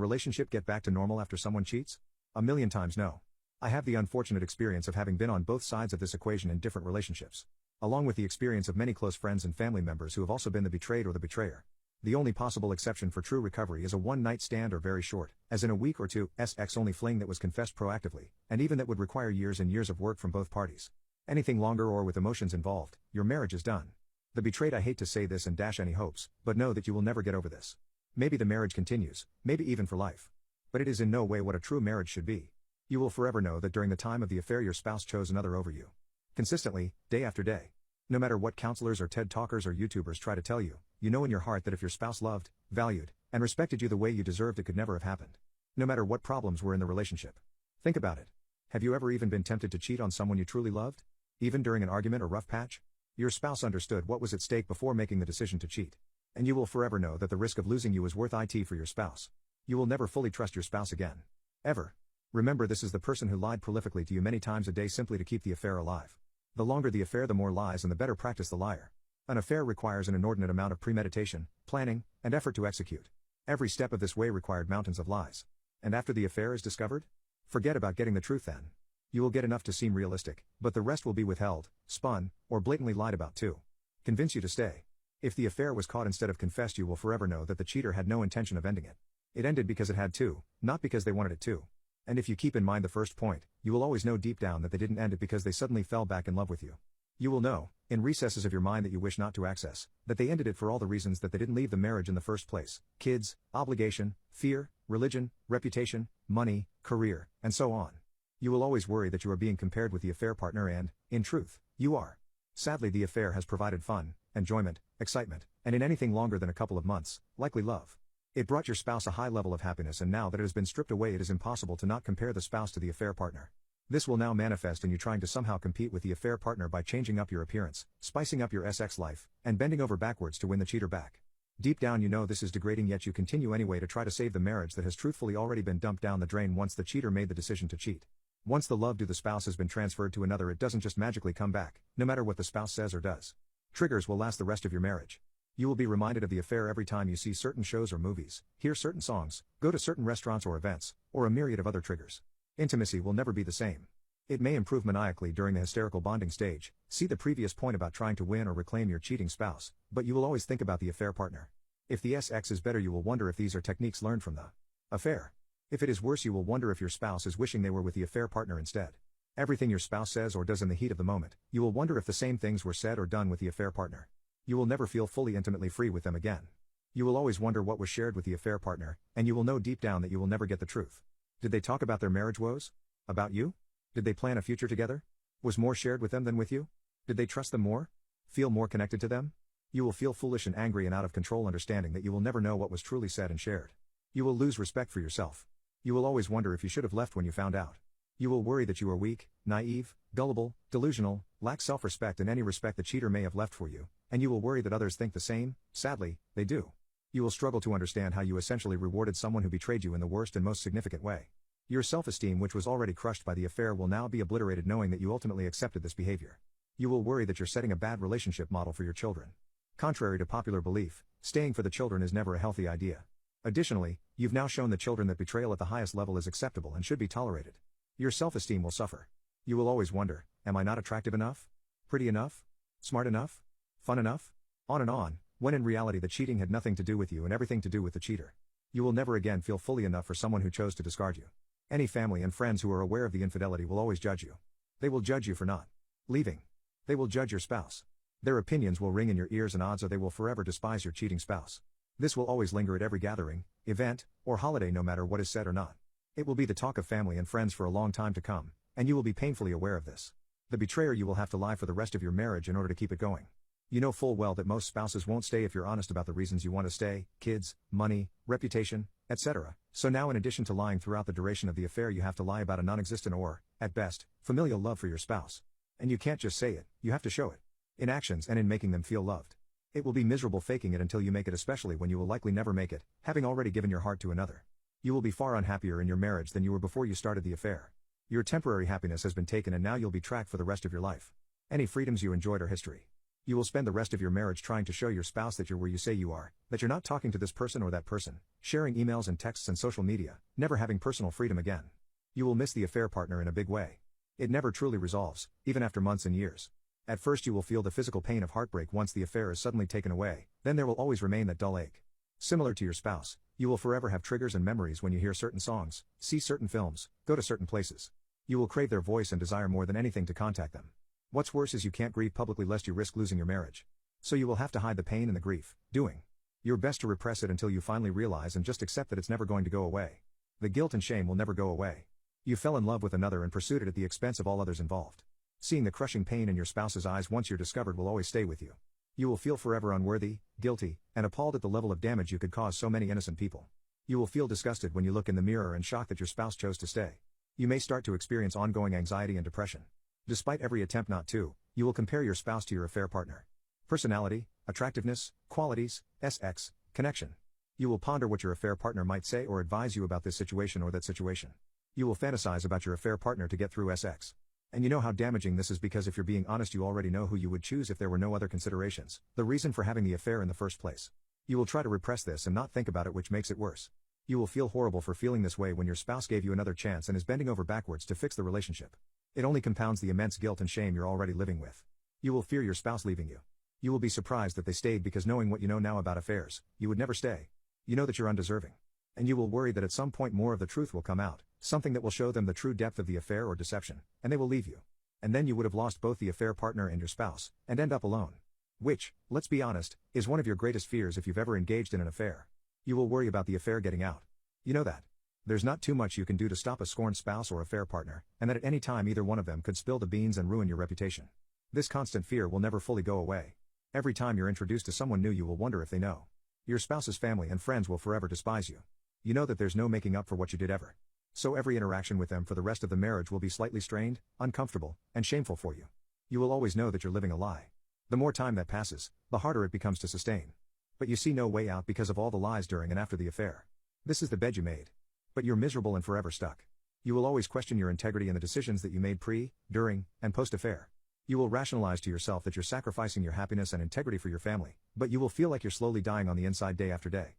relationship get back to normal after someone cheats? A million times no. I have the unfortunate experience of having been on both sides of this equation in different relationships. Along with the experience of many close friends and family members who have also been the betrayed or the betrayer. The only possible exception for true recovery is a one-night stand or very short, as in a week or two, sex-only fling that was confessed proactively, and even that would require years and years of work from both parties. Anything longer or with emotions involved, your marriage is done. The betrayed, I hate to say this and dash any hopes, but know that you will never get over this. Maybe the marriage continues, maybe even for life. But it is in no way what a true marriage should be. You will forever know that during the time of the affair your spouse chose another over you. Consistently, day after day. No matter what counselors or TED talkers or YouTubers try to tell you, you know in your heart that if your spouse loved, valued, and respected you the way you deserved, it could never have happened. No matter what problems were in the relationship. Think about it. Have you ever even been tempted to cheat on someone you truly loved? Even during an argument or rough patch? Your spouse understood what was at stake before making the decision to cheat. And you will forever know that the risk of losing you is worth it for your spouse. You will never fully trust your spouse again. Ever. Remember, this is the person who lied prolifically to you many times a day simply to keep the affair alive. The longer the affair, the more lies and the better practice the liar. An affair requires an inordinate amount of premeditation, planning, and effort to execute. Every step of this way required mountains of lies. And after the affair is discovered? Forget about getting the truth then. You will get enough to seem realistic, but the rest will be withheld, spun, or blatantly lied about too. Convince you to stay. If the affair was caught instead of confessed, you will forever know that the cheater had no intention of ending it. It ended because it had to, not because they wanted it to. And if you keep in mind the first point, you will always know deep down that they didn't end it because they suddenly fell back in love with you. You will know, in recesses of your mind that you wish not to access, that they ended it for all the reasons that they didn't leave the marriage in the first place: kids, obligation, fear, religion, reputation, money, career, and so on. You will always worry that you are being compared with the affair partner and, in truth, you are. Sadly, the affair has provided fun, enjoyment, excitement, and in anything longer than a couple of months, likely love. It brought your spouse a high level of happiness, and now that it has been stripped away, it is impossible to not compare the spouse to the affair partner. This will now manifest in you trying to somehow compete with the affair partner by changing up your appearance, spicing up your sex life, and bending over backwards to win the cheater back. Deep down you know this is degrading, yet you continue anyway to try to save the marriage that has truthfully already been dumped down the drain once the cheater made the decision to cheat. Once the love to the spouse has been transferred to another, it doesn't just magically come back, no matter what the spouse says or does. Triggers will last the rest of your marriage. You will be reminded of the affair every time you see certain shows or movies, hear certain songs, go to certain restaurants or events, or a myriad of other triggers. Intimacy will never be the same. It may improve maniacally during the hysterical bonding stage, see the previous point about trying to win or reclaim your cheating spouse, but you will always think about the affair partner. If the sex is better, you will wonder if these are techniques learned from the affair. If it is worse, you will wonder if your spouse is wishing they were with the affair partner instead. Everything your spouse says or does in the heat of the moment, you will wonder if the same things were said or done with the affair partner. You will never feel fully intimately free with them again. You will always wonder what was shared with the affair partner, and you will know deep down that you will never get the truth. Did they talk about their marriage woes? About you? Did they plan a future together? Was more shared with them than with you? Did they trust them more? Feel more connected to them? You will feel foolish and angry and out of control, understanding that you will never know what was truly said and shared. You will lose respect for yourself. You will always wonder if you should have left when you found out. You will worry that you are weak, naive, gullible, delusional, lack self-respect and any respect the cheater may have left for you, and you will worry that others think the same. Sadly, they do. You will struggle to understand how you essentially rewarded someone who betrayed you in the worst and most significant way. Your self-esteem, which was already crushed by the affair, will now be obliterated knowing that you ultimately accepted this behavior. You will worry that you're setting a bad relationship model for your children. Contrary to popular belief, staying for the children is never a healthy idea. Additionally, you've now shown the children that betrayal at the highest level is acceptable and should be tolerated. Your self-esteem will suffer. You will always wonder, am I not attractive enough? Pretty enough? Smart enough? Fun enough? On and on, when in reality the cheating had nothing to do with you and everything to do with the cheater. You will never again feel fully enough for someone who chose to discard you. Any family and friends who are aware of the infidelity will always judge you. They will judge you for not leaving. They will judge your spouse. Their opinions will ring in your ears, and odds are they will forever despise your cheating spouse. This will always linger at every gathering, event, or holiday, no matter what is said or not. It will be the talk of family and friends for a long time to come, and you will be painfully aware of this. The betrayer you will have to lie for the rest of your marriage in order to keep it going. You know full well that most spouses won't stay if you're honest about the reasons you want to stay: kids, money, reputation, etc. So now, in addition to lying throughout the duration of the affair, you have to lie about a non-existent or, at best, familial love for your spouse. And you can't just say it, you have to show it. In actions and in making them feel loved. It will be miserable faking it until you make it, especially when you will likely never make it, having already given your heart to another. You will be far unhappier in your marriage than you were before you started the affair. Your temporary happiness has been taken, and now you'll be tracked for the rest of your life. Any freedoms you enjoyed are history. You will spend the rest of your marriage trying to show your spouse that you're where you say you are, that you're not talking to this person or that person, sharing emails and texts and social media, never having personal freedom again. You will miss the affair partner in a big way. It never truly resolves, even after months and years. At first you will feel the physical pain of heartbreak once the affair is suddenly taken away, then there will always remain that dull ache. Similar to your spouse, you will forever have triggers and memories when you hear certain songs, see certain films, go to certain places. You will crave their voice and desire more than anything to contact them. What's worse is you can't grieve publicly lest you risk losing your marriage. So you will have to hide the pain and the grief, doing your best to repress it until you finally realize and just accept that it's never going to go away. The guilt and shame will never go away. You fell in love with another and pursued it at the expense of all others involved. Seeing the crushing pain in your spouse's eyes once you're discovered will always stay with you. You will feel forever unworthy, guilty, and appalled at the level of damage you could cause so many innocent people. You will feel disgusted when you look in the mirror and shocked that your spouse chose to stay. You may start to experience ongoing anxiety and depression. Despite every attempt not to, you will compare your spouse to your affair partner. Personality, attractiveness, qualities, sex, connection. You will ponder what your affair partner might say or advise you about this situation or that situation. You will fantasize about your affair partner to get through sex. And you know how damaging this is because if you're being honest you already know who you would choose if there were no other considerations, the reason for having the affair in the first place. You will try to repress this and not think about it, which makes it worse. You will feel horrible for feeling this way when your spouse gave you another chance and is bending over backwards to fix the relationship. It only compounds the immense guilt and shame you're already living with. You will fear your spouse leaving you. You will be surprised that they stayed because knowing what you know now about affairs, you would never stay. You know that you're undeserving. And you will worry that at some point more of the truth will come out, something that will show them the true depth of the affair or deception, and they will leave you. And then you would have lost both the affair partner and your spouse, and end up alone. Which, let's be honest, is one of your greatest fears if you've ever engaged in an affair. You will worry about the affair getting out. You know that. There's not too much you can do to stop a scorned spouse or affair partner, and that at any time either one of them could spill the beans and ruin your reputation. This constant fear will never fully go away. Every time you're introduced to someone new you will wonder if they know. Your spouse's family and friends will forever despise you. You know that there's no making up for what you did ever. So every interaction with them for the rest of the marriage will be slightly strained, uncomfortable, and shameful for you. You will always know that you're living a lie. The more time that passes, the harder it becomes to sustain. But you see no way out because of all the lies during and after the affair. This is the bed you made. But you're miserable and forever stuck. You will always question your integrity and the decisions that you made pre, during, and post-affair. You will rationalize to yourself that you're sacrificing your happiness and integrity for your family, but you will feel like you're slowly dying on the inside day after day.